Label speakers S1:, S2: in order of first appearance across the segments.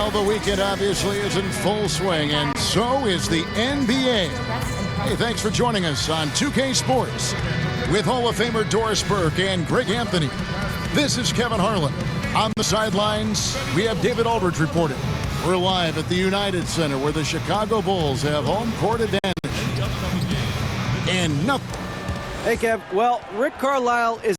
S1: Well, the weekend obviously is in full swing, and so is the NBA. Hey, thanks for joining us on 2K Sports with Hall of Famer Doris Burke and Greg Anthony. This is Kevin Harlan. On the sidelines, we have David Aldridge reporting. We're live at the United Center where the Chicago Bulls have home court advantage. And nothing.
S2: Hey, Kev. Well, Rick Carlisle is...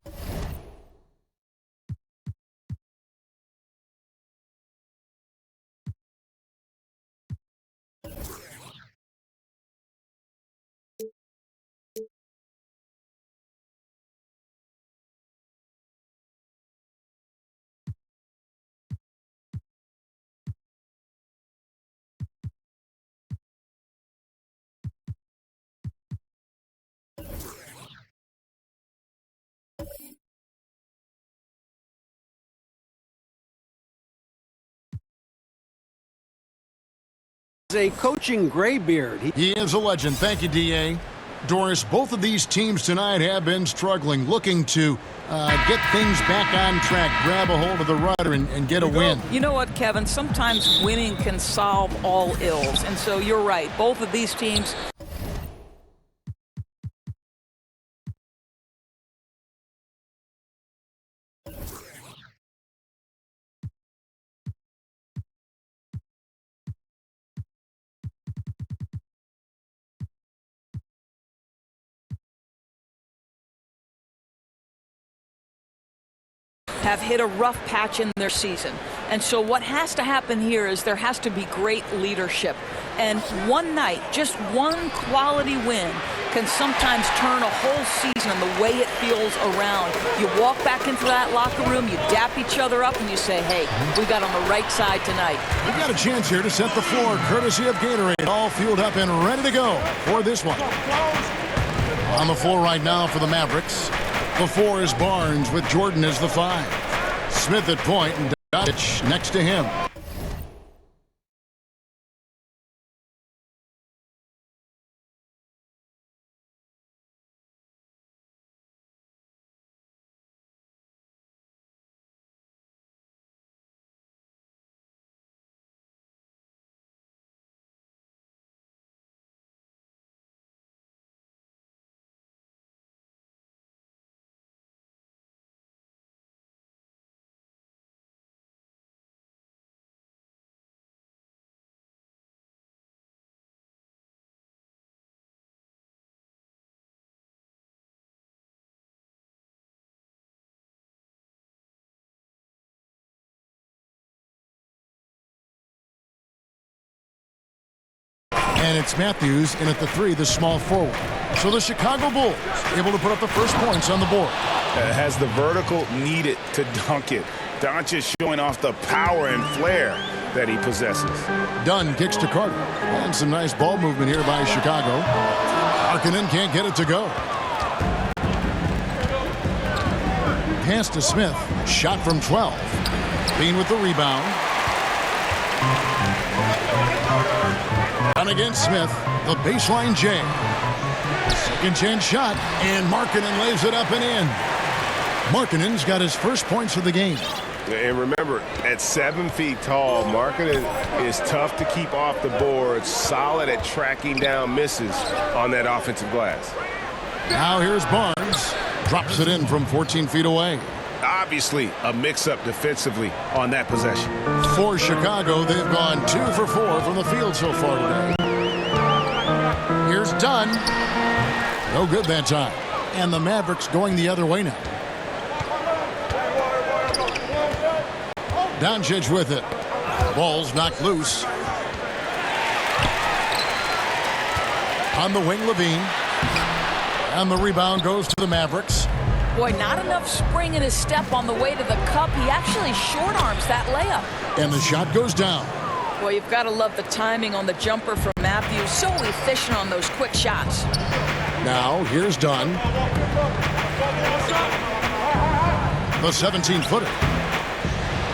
S2: a coaching graybeard.
S1: He is a legend. Thank you, D.A. Doris, both of these teams tonight have been struggling, looking to get things back on track, grab a hold of the rudder, and get a win.
S3: You know what, Kevin? Sometimes winning can solve all ills. And so you're right. Both of these teams... have hit a rough patch in their season. And so what has to happen here is there has to be great leadership. And one night, just one quality win can sometimes turn a whole season and the way it feels around. You walk back into that locker room, you dap each other up, and you say, hey, we got on the right side tonight.
S1: We've got a chance here to set the floor, courtesy of Gatorade, all fueled up and ready to go for this one. On the floor right now for the Mavericks. The 4 is Barnes with Jordan as the 5. Smith at point and Doncic next to him. And it's Matthews in at the 3, the small forward. So the Chicago Bulls able to put up the first points on the board.
S4: Has the vertical needed to dunk it. Doncic showing off the power and flair that he possesses.
S1: Dunn kicks to Carter. And some nice ball movement here by Chicago. Markkanen can't get it to go. Pass to Smith. Shot from 12. Bean with the rebound. And against Smith, the baseline J. Second chance shot, and Markkanen lays it up and in. Markkanen's got his first points of the game.
S4: And remember, at 7 feet tall, Markkanen is tough to keep off the board, solid at tracking down misses on that offensive glass.
S1: Now here's Barnes. Drops it in from 14 feet away.
S4: Obviously, a mix-up defensively on that possession.
S1: For Chicago, they've gone 2 for 4 from the field so far today. Here's Dunn. No good that time. And the Mavericks going the other way now. Doncic with it. Ball's knocked loose. On the wing, Levine. And the rebound goes to the Mavericks.
S3: Boy, not enough spring in his step on the way to the cup. He actually short arms that layup.
S1: And the shot goes down.
S3: Boy, you've got to love the timing on the jumper from Matthews. So efficient on those quick shots.
S1: Now, here's Dunn. The 17-footer.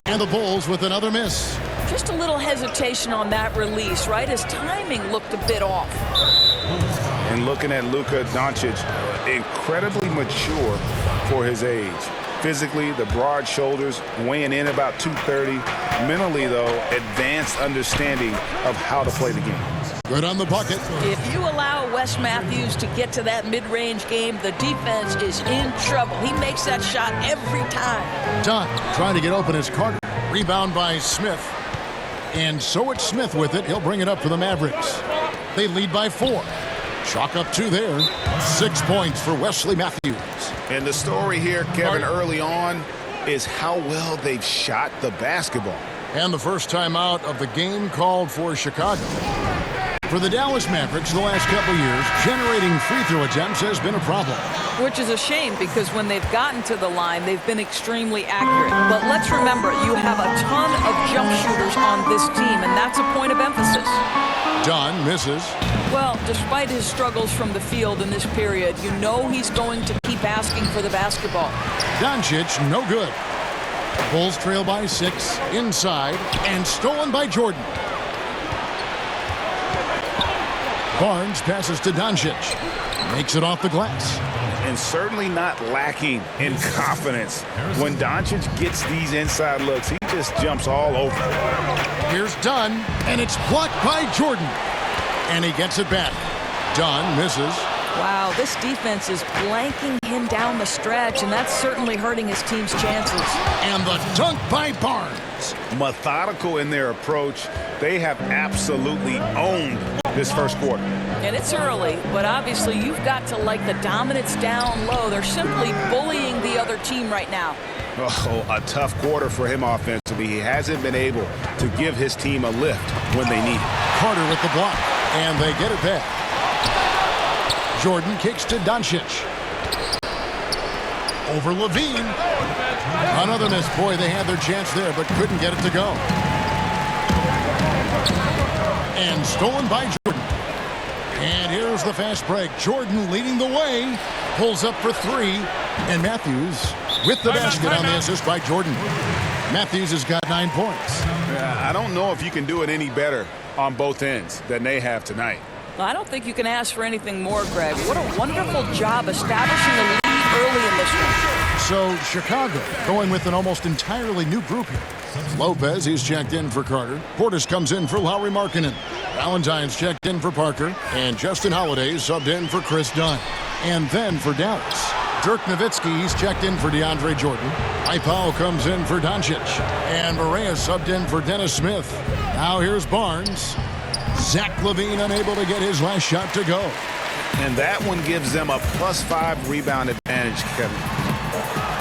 S1: And the Bulls with another miss.
S3: Just a little hesitation on that release, right? His timing looked a bit off.
S4: And looking at Luka Doncic, incredibly mature for his age.
S5: physically, the broad shoulders, weighing in about 230. Mentally, though, advanced understanding of how to play the game.
S1: Good on the bucket.
S3: If you allow Wes Matthews to get to that mid-range game, the defense is in trouble. He makes that shot every time.
S1: Dunn trying to get open as Carter. Rebound by Smith. And so it's Smith with it. He'll bring it up for the Mavericks. They lead by 4. Chalk up 2 there. 6 points for Wesley Matthews.
S5: And the story here, Kevin, early on is how well they've shot the basketball.
S1: And the first time out of the game called for Chicago. For the Dallas Mavericks, the last couple years, generating free throw attempts has been a problem.
S3: Which is a shame because when they've gotten to the line, they've been extremely accurate. But let's remember, you have a ton of jump shooters on this team, and that's a point of emphasis.
S1: Dunn misses.
S3: Well, despite his struggles from the field in this period, you know he's going to keep asking for the basketball.
S1: Doncic, no good. Bulls trail by 6, inside, and stolen by Jordan. Barnes passes to Doncic. Makes it off the glass.
S5: And certainly not lacking in confidence. When Doncic gets these inside looks, he just jumps all over.
S1: Here's Dunn, and it's blocked by Jordan. And he gets it back. Dunn misses.
S3: Wow, this defense is blanking him down the stretch, and that's certainly hurting his team's chances.
S1: And the dunk by Barnes.
S5: Methodical in their approach. They have absolutely owned this first quarter.
S3: And it's early, but obviously you've got to like the dominance down low. They're simply bullying the other team right now.
S5: Oh, a tough quarter for him offensively. He hasn't been able to give his team a lift when they need it.
S1: Carter with the block, and they get it back. Jordan kicks to Doncic. Over Levine. Another miss. Boy, they had their chance there, but couldn't get it to go. And stolen by Jordan. And here's the fast break. Jordan leading the way. Pulls up for 3. And Matthews with the basket on the assist by Jordan. Matthews has got 9 points.
S5: I don't know if you can do it any better on both ends than they have tonight.
S3: I don't think you can ask for anything more, Greg. What a wonderful job establishing a lead early in this one.
S1: So Chicago going with an almost entirely new group here. Lopez, he's checked in for Carter. Portis comes in for Lauri Markkanen. Valentine's checked in for Parker. And Justin Holiday subbed in for Chris Dunn. And then for Dallas, Dirk Nowitzki, he's checked in for DeAndre Jordan. Ipao comes in for Doncic. And Barea subbed in for Dennis Smith. Now here's Barnes. Zach LaVine unable to get his last shot to go.
S5: And that one gives them a +5 rebound advantage, Kevin.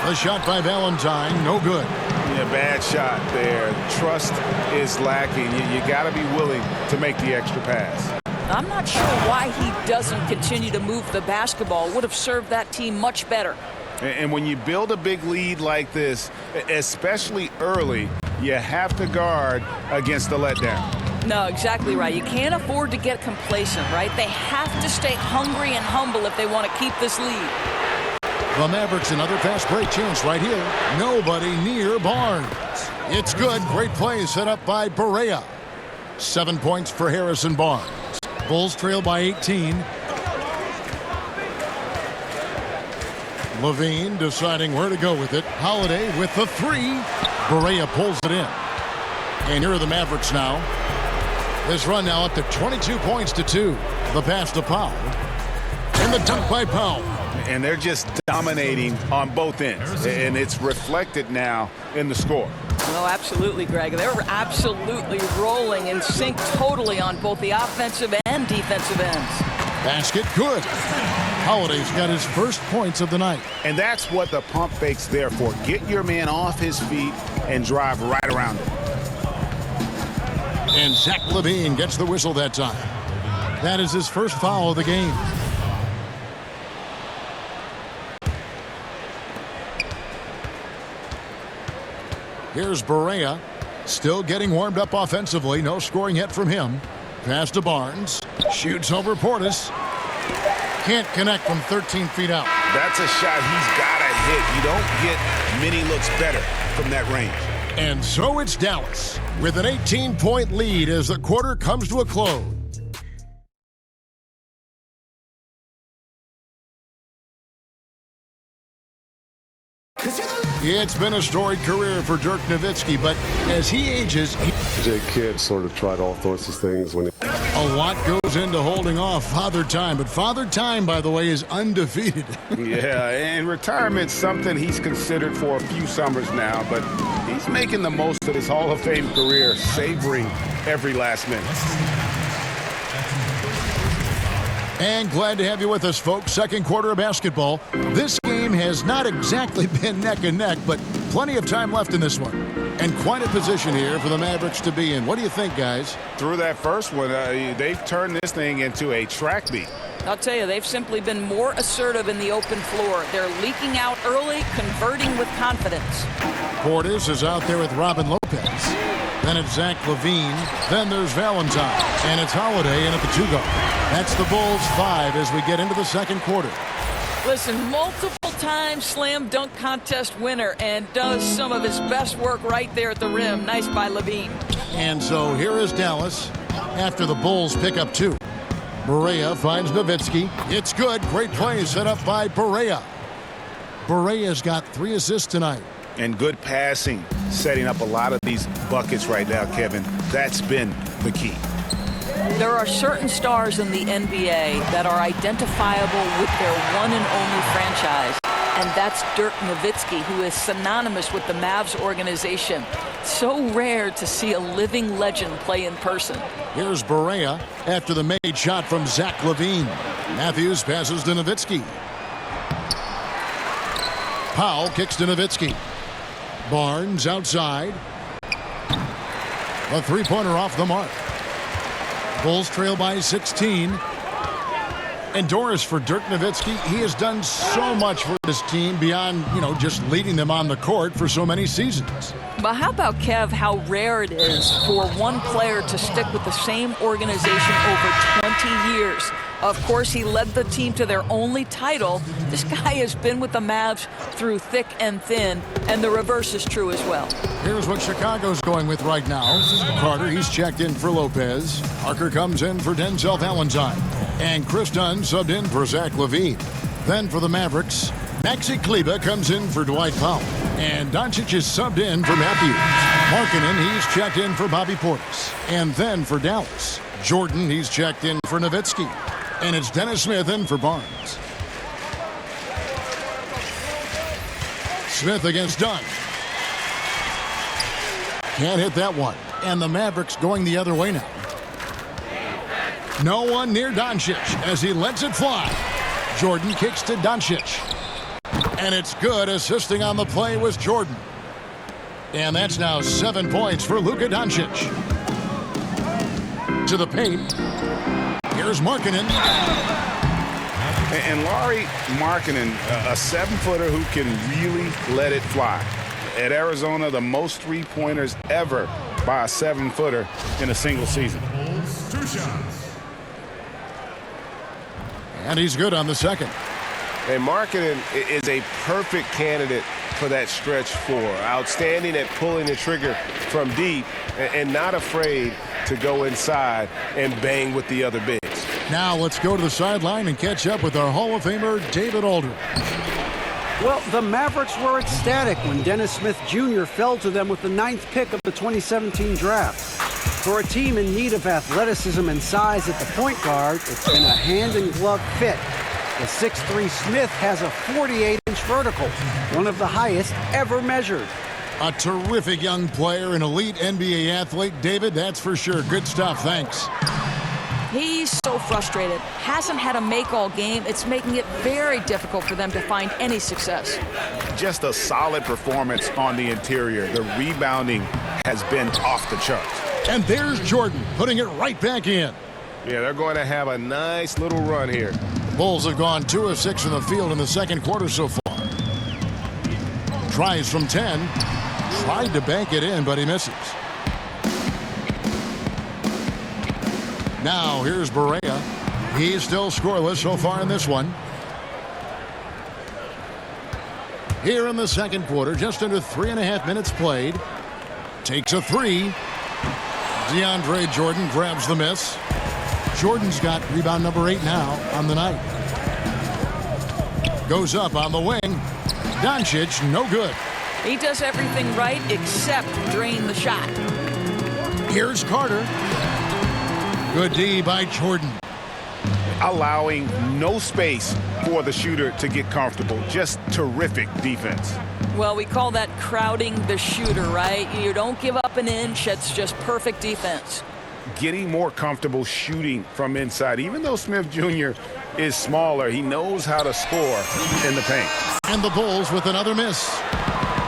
S1: The shot by Valentine, no good.
S5: Yeah, bad shot there. Trust is lacking. You got to be willing to make the extra pass.
S3: I'm not sure why he doesn't continue to move the basketball. Would have served that team much better.
S5: And when you build a big lead like this, especially early, you have to guard against the letdown.
S3: No, exactly right. You can't afford to get complacent, right? They have to stay hungry and humble if they want to keep this lead.
S1: The Mavericks another fast break chance right here. Nobody near Barnes. It's good. Great play set up by Barea. 7 points for Harrison Barnes. Bulls trail by 18. Levine deciding where to go with it. Holiday with the 3. Barea pulls it in. And here are the Mavericks now. This run now up to 22 points to 2. The pass to Powell. And the dunk by Powell.
S5: And they're just dominating on both ends. And it's reflected now in the score.
S3: No, absolutely, Greg. They're absolutely rolling in sync totally on both the offensive and defensive ends.
S1: Basket good. Holiday's got his first points of the night.
S5: And that's what the pump fake's there for. Get your man off his feet and drive right around him.
S1: And Zach LaVine gets the whistle that time. That is his first foul of the game. Here's Barea, still getting warmed up offensively. No scoring yet from him. Pass to Barnes. Shoots over Portis. Can't connect from 13 feet out.
S5: That's a shot he's got to hit. You don't get many looks better from that range.
S1: And so it's Dallas with an 18-point lead as the quarter comes to a close.
S6: Cause you're the
S1: It's been a storied career for Dirk Nowitzki, but as he ages,
S6: Jay Kidd sort of tried all sorts of things when
S1: a lot goes into holding off Father Time. But Father Time, by the way, is undefeated.
S5: Yeah, and retirement's something he's considered for a few summers now, but he's making the most of his Hall of Fame career, savoring every last minute.
S1: And glad to have you with us, folks. Second quarter of basketball. This game has not exactly been neck and neck, but plenty of time left in this one. And quite a position here for the Mavericks to be in. What do you think, guys?
S5: Through that first one, they've turned this thing into a track meet.
S3: I'll tell you, they've simply been more assertive in the open floor. They're leaking out early, converting with confidence.
S1: Portis is out there with Robin Lopez. Then it's Zach LaVine. Then there's Valentine. And it's Holiday in at the 2-guard. That's the Bulls 5 as we get into the second quarter.
S3: Listen, multiple-time slam dunk contest winner and does some of his best work right there at the rim. Nice by LaVine.
S1: And so here is Dallas after the Bulls pick up 2. Barea finds Nowitzki. It's good. Great play set up by Barea. Barea's got 3 assists tonight.
S5: And good passing, setting up a lot of these buckets right now, Kevin. That's been the key.
S3: There are certain stars in the NBA that are identifiable with their one and only franchise, and that's Dirk Nowitzki, who is synonymous with the Mavs organization. So rare to see a living legend play in person.
S1: Here's Barea after the made shot from Zach LaVine. Matthews passes to Nowitzki. Powell kicks to Nowitzki. Barnes outside. A three-pointer off the mark. Bulls trail by 16. And Doris, for Dirk Nowitzki, he has done so much for this team beyond, just leading them on the court for so many seasons.
S3: But how about, Kev, how rare it is for one player to stick with the same organization over 20 years. Of course, he led the team to their only title. This guy has been with the Mavs through thick and thin, and the reverse is true as well.
S1: Here's what Chicago's going with right now. Carter, he's checked in for Lopez. Parker comes in for Denzel Valentine. And Chris Dunn subbed in for Zach LaVine. Then for the Mavericks, Maxi Kleber comes in for Dwight Powell. And Doncic is subbed in for Matthews. Markkanen, he's checked in for Bobby Portis. And then for Dallas, Jordan, he's checked in for Nowitzki. And it's Dennis Smith in for Barnes. Smith against Dunn. Can't hit that one. And the Mavericks going the other way now. No one near Doncic as he lets it fly. Jordan kicks to Doncic. And it's good. Assisting on the play was Jordan. And that's now 7 points for Luka Doncic. To the paint. Here's Markkanen.
S5: And Lauri Markkanen, a 7-footer who can really let it fly. At Arizona, the most three-pointers ever by a 7-footer in a single season.
S1: And he's good on the second.
S4: And Markkanen is a perfect candidate for that stretch 4. Outstanding at pulling the trigger from deep and not afraid to go inside and bang with the other bigs.
S1: Now let's go to the sideline and catch up with our Hall of Famer, David Aldridge.
S2: Well, the Mavericks were ecstatic when Dennis Smith Jr. fell to them with the 9th pick of the 2017 draft. For a team in need of athleticism and size at the point guard, it's been a hand-in-glove fit. The 6'3" Smith has a 48-inch vertical, one of the highest ever measured.
S1: A terrific young player, an elite NBA athlete. David, that's for sure. Good stuff. Thanks.
S3: He's so frustrated. Hasn't had a make-all game. It's making it very difficult for them to find any success.
S5: Just a solid performance on the interior. The rebounding has been off the charts.
S1: And there's Jordan putting it right back in.
S4: Yeah, they're going to have a nice little run here.
S1: The Bulls have gone 2 of 6 from the field in the second quarter so far. Tries from 10. Tried to bank it in, but he misses. Now here's Barea. He's still scoreless so far in this one. Here in the second quarter, just under 3.5 minutes played. Takes a 3. DeAndre Jordan grabs the miss. Jordan's got rebound number 8 now on the night. Goes up on the wing. Doncic, no good.
S3: He does everything right except drain the shot.
S1: Here's Carter. Good D by Jordan.
S5: Allowing no space for the shooter to get comfortable. Just terrific defense.
S3: Well, we call that crowding the shooter, right? You don't give up an inch. It's just perfect defense.
S5: Getting more comfortable shooting from inside. Even though Smith Jr. is smaller, he knows how to score in the paint.
S1: And the Bulls with another miss.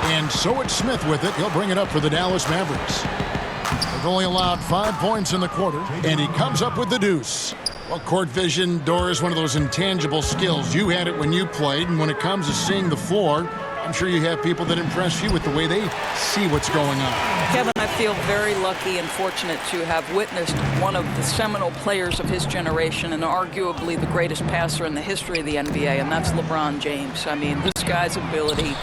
S1: And so it's Smith with it. He'll bring it up for the Dallas Mavericks. They've only allowed 5 points in the quarter, and he comes up with the deuce. Well, court vision, Doris, one of those intangible skills. You had it when you played, and when it comes to seeing the floor, I'm sure you have people that impress you with the way they see what's going on.
S3: Kevin, I feel very lucky and fortunate to have witnessed one of the seminal players of his generation and arguably the greatest passer in the history of the NBA, and that's LeBron James. I mean, this guy's ability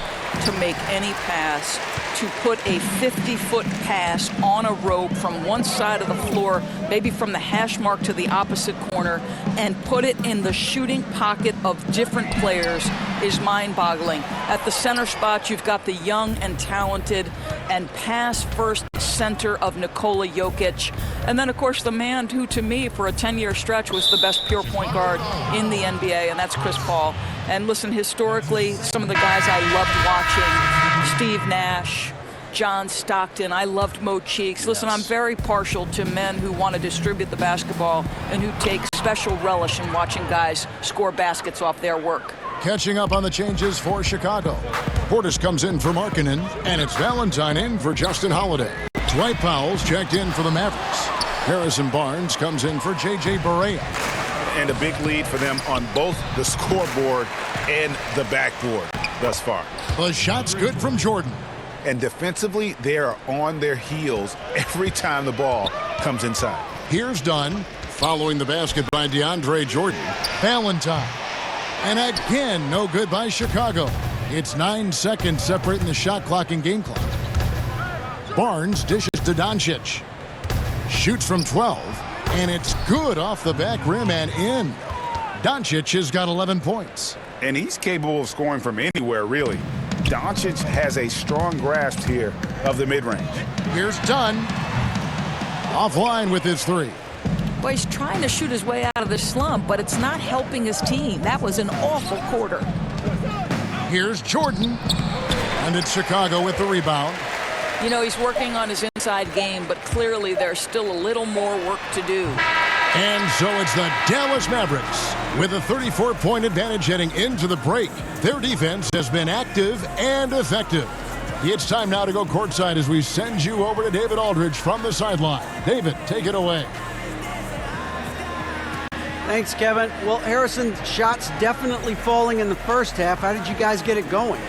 S3: to make any pass, to put a 50-foot pass on a rope from one side of the floor, maybe from the hash mark to the opposite corner, and put it in the shooting pocket of different players is mind-boggling. At the center spot, you've got the young and talented and pass-first center of Nikola Jokic. And then, of course, the man who, to me, for a 10-year stretch, was the best pure point guard in the NBA, and that's Chris Paul. And listen, historically, some of the guys I loved watching, Steve Nash, John Stockton, I loved Mo Cheeks. Listen, I'm very partial to men who want to distribute the basketball and who take special relish in watching guys score baskets off their work.
S1: Catching up on the changes for Chicago. Portis comes in for Markkanen, and it's Valentine in for Justin Holiday. Dwight Powell's checked in for the Mavericks. Harrison Barnes comes in for J.J. Barea.
S5: And a big lead for them on both the scoreboard and the backboard thus far.
S1: The shot's good from Jordan.
S5: And defensively, they are on their heels every time the ball comes inside.
S1: Here's Dunn, following the basket by DeAndre Jordan. Valentine. And again, no good by Chicago. It's 9 seconds separating the shot clock and game clock. Barnes dishes to Doncic. Shoots from 12, and it's good off the back rim and in. Doncic has got 11 points.
S5: And he's capable of scoring from anywhere, really. Doncic has a strong grasp here of the mid-range.
S1: Here's Dunn. Offline with his three.
S3: Well, he's trying to shoot his way out of this slump, but it's not helping his team. That was an awful quarter.
S1: Here's Jordan. And it's Chicago with the rebound.
S3: You know, he's working on his inside game, but clearly there's still a little more work to do.
S1: And so it's the Dallas Mavericks with a 34-point advantage heading into the break. Their defense has been active and effective. It's time now to go courtside as we send you over to David Aldridge from the sideline. David, take it away.
S2: Thanks, Kevin. Well, Harrison's shots definitely falling in the first half. How did you guys get it going?